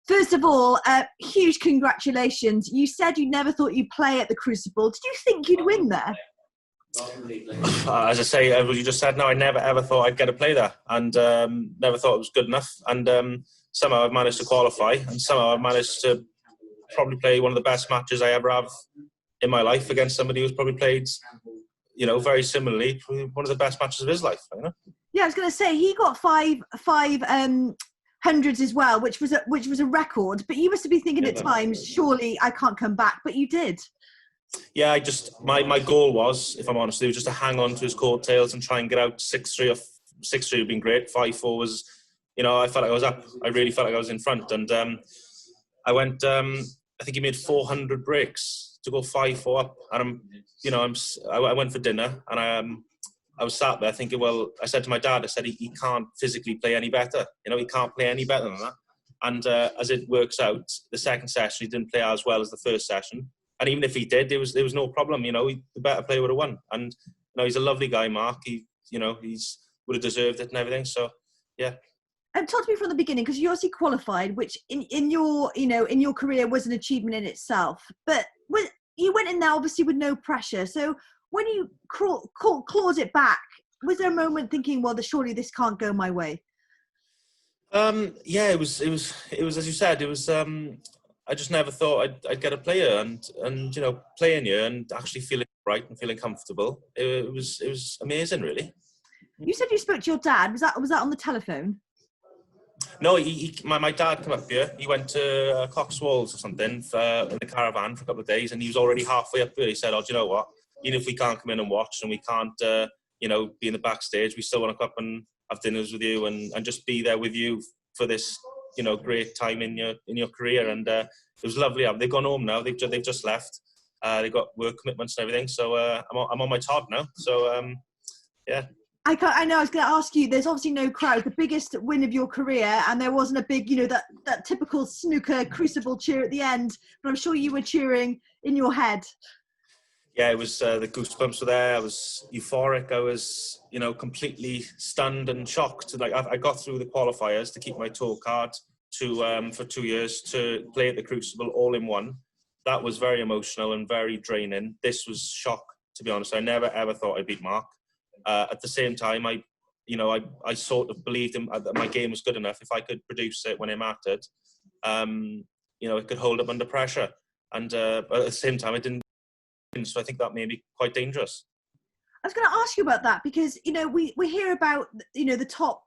First of all, huge congratulations. You said you never thought you'd play at the Crucible. Did you think you'd win there? As I say, as you just said, no, I never ever thought I'd get to play there, and never thought it was good enough. And somehow I've managed to qualify, and somehow I've managed to probably play one of the best matches I ever have in my life against somebody who's probably played, very similarly, one of the best matches of his life. Yeah, I was going to say he got five hundreds as well, which was a record. But you must be thinking at times, surely I can't come back. But you did. Yeah, my goal was, if I'm honest, it was just to hang on to his coattails and try and get out 6-3 or 6-3 would have been great. 5-4 was, I felt like I was up. I really felt like I was in front, and I went. I think he made 400 breaks to go 5-4 up, and I went for dinner, and I was sat there thinking, well, I said to my dad, I said he can't physically play any better. He can't play any better than that. And as it works out, the second session he didn't play as well as the first session. And even if he did, there was no problem. The better player would have won. And he's a lovely guy, Mark. He would have deserved it and everything. So yeah. And talk to me from the beginning, because you obviously qualified, which in your career was an achievement in itself. But you went in there obviously with no pressure. So when you clawed it back, was there a moment thinking, well, surely this can't go my way? Yeah, it was as you said. It was. I just never thought I'd get a player and playing here and actually feeling right and feeling comfortable. It was amazing, really. You said you spoke to your dad. Was that on the telephone? No, my dad came up here. He went to Coxwolds or something in the caravan for a couple of days, and he was already halfway up here. He said, "Oh, do you know what? Even if we can't come in and watch and we can't, be in the backstage, we still want to come up and have dinners with you and just be there with you for this, great time in your career." And it was lovely. They've gone home now. They've just left. They've got work commitments and everything. So I'm on my Todd now. So yeah. I know. I was going to ask you. There's obviously no crowd. The biggest win of your career, and there wasn't a big, that typical snooker Crucible cheer at the end. But I'm sure you were cheering in your head. Yeah, it was the goosebumps were there. I was euphoric. I was, completely stunned and shocked. Like I got through the qualifiers to keep my tour card for 2 years to play at the Crucible all in one. That was very emotional and very draining. This was shock, to be honest. I never ever thought I'd beat Mark. At the same time, I sort of believed that my game was good enough. If I could produce it when it mattered, it could hold up under pressure. And but at the same time, I didn't. So I think that made me quite dangerous. I was going to ask you about that because, we hear about, the top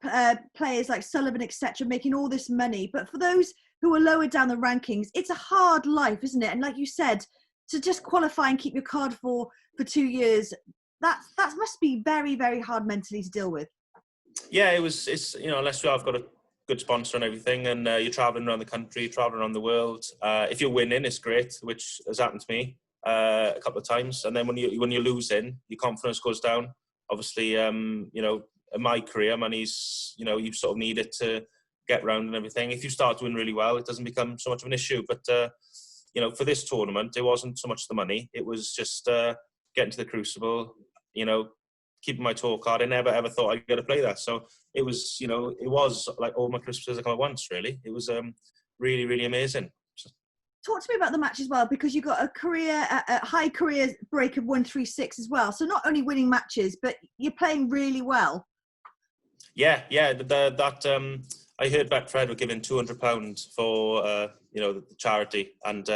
players like Sullivan, etc., making all this money. But for those who are lower down the rankings, it's a hard life, isn't it? And like you said, to just qualify and keep your card for 2 years, that must be very, very hard mentally to deal with. Yeah, it's unless I've got a good sponsor and everything, and you're traveling around the country, traveling around the world. If you're winning, it's great, which has happened to me a couple of times. And then when you're losing, your confidence goes down. Obviously, in my career, money's you sort of need it to get round and everything. If you start doing really well, it doesn't become so much of an issue. But for this tournament, it wasn't so much the money. It was just getting to the Crucible. Keeping my tour card. I never ever thought I'd get to play that. So it was, it was like all my Christmases I come at once. Really, it was really, really amazing. Talk to me about the match as well, because you got a high career break of 136 as well. So not only winning matches, but you're playing really well. Yeah. I heard Betfred were giving £200 for the charity, and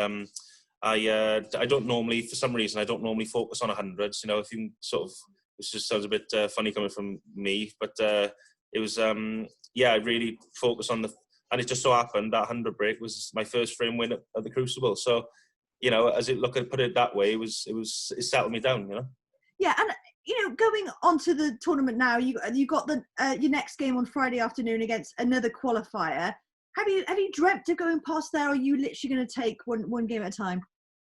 I don't normally, for some reason, I don't normally focus on hundreds. If you sort of, this just sounds a bit funny coming from me, but it was I really focused on and it just so happened that 100 break was my first frame win at the Crucible. So, put it that way, it settled me down, Yeah, and going on to the tournament now, you got your next game on Friday afternoon against another qualifier. Have you dreamt of going past there, or are you literally going to take one game at a time?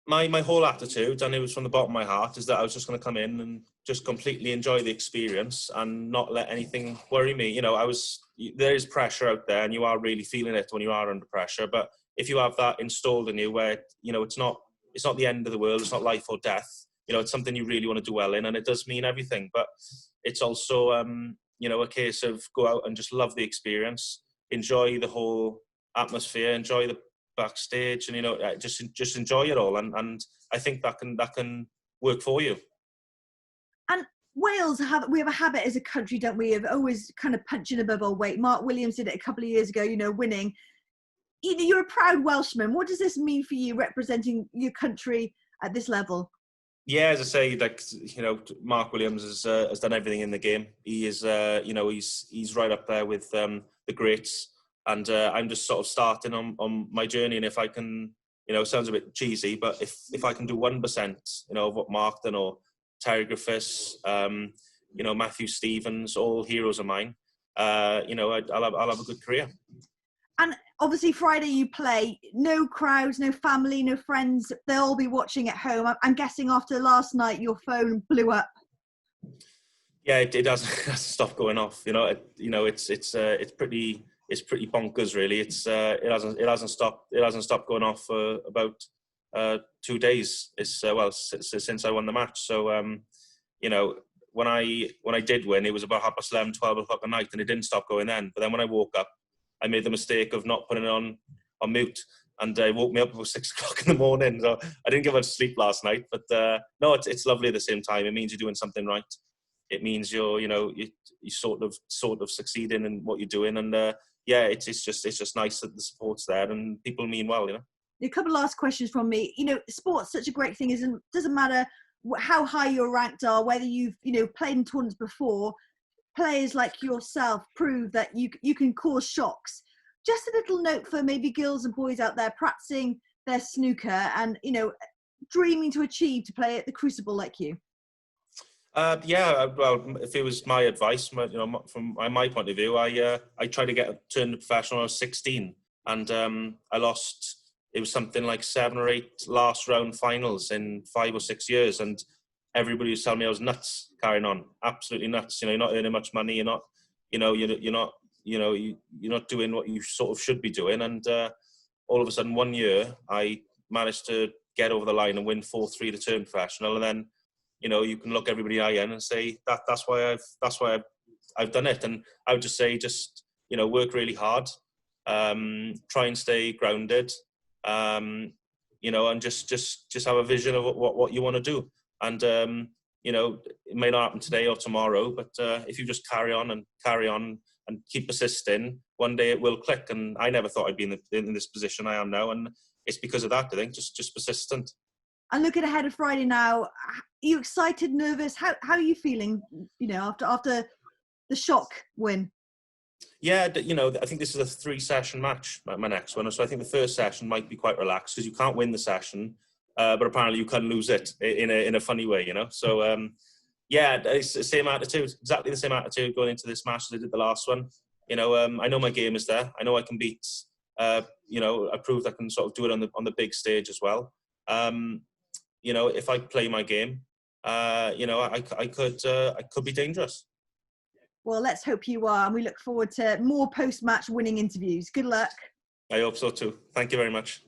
My whole attitude, and it was from the bottom of my heart, is that I was just going to come in and just completely enjoy the experience and not let anything worry me. There is pressure out there, and you are really feeling it when you are under pressure. But if you have that installed in you, where it's not the end of the world, it's not life or death. It's something you really want to do well in, and it does mean everything. But it's also a case of go out and just love the experience, enjoy the whole atmosphere, enjoy the backstage, and just enjoy it all. And I think that can work for you. And Wales we have a habit as a country, don't we, of always kind of punching above our weight. Mark Williams did it a couple of years ago, winning. You're a proud Welshman. What does this mean for you, representing your country at this level? Yeah, as I say, Mark Williams has done everything in the game. He is, he's right up there with the greats, and I'm just sort of starting on my journey. And if I can, it sounds a bit cheesy, but if I can do 1%, of what Mark done, or Terry Griffiths, Matthew Stevens, all heroes of mine, I'll have a good career. And obviously Friday you play, no crowds, no family, no friends. They'll all be watching at home. I'm guessing after last night your phone blew up. Yeah, it doesn't stop going off. It's pretty bonkers, really. It hasn't stopped going off for about 2 days. Since I won the match. So when I did win, it was about 11:30, 12 o'clock at night, and it didn't stop going then. But then when I woke up, I made the mistake of not putting it on mute, and it woke me up about 6 o'clock in the morning. So I didn't get much sleep last night. But no, it's lovely at the same time. It means you're doing something right. It means you're sort of succeeding in what you're doing, and it's just nice that the support's there and people mean well. A couple of last questions from me. Sport's such a great thing. Doesn't matter how high your ranked are, whether you've played in tournaments before. Players like yourself prove that you can cause shocks. Just a little note for maybe girls and boys out there practicing their snooker and dreaming to achieve to play at the Crucible like you. Well, if it was my advice, from my point of view, I tried to get turned professional when I was 16, and I lost. It was something like 7 or 8 last round finals in 5 or 6 years, and everybody was telling me I was nuts carrying on, absolutely nuts. You're not earning much money. You're not doing what you sort of should be doing. And all of a sudden, 1 year, I managed to get over the line and win 4-3 to turn professional. And then, you can look everybody eye in and say that's why I've done it. And I would just say, work really hard, try and stay grounded, and just have a vision of what you want to do. And, it may not happen today or tomorrow, but if you just carry on and keep persisting, one day it will click. And I never thought I'd be in this position I am now. And it's because of that, I think, just persistent. And looking ahead of Friday now, are you excited, nervous? How are you feeling, after the shock win? Yeah, I think this is a 3-session match, my next one. So I think the first session might be quite relaxed because you can't win the session. But apparently you can lose it in a funny way, So, it's the same attitude, exactly the same attitude going into this match as I did the last one. I know my game is there. I know I can beat. I proved I can sort of do it on the big stage as well. If I play my game, I could be dangerous. Well, let's hope you are, and we look forward to more post-match winning interviews. Good luck. I hope so too. Thank you very much.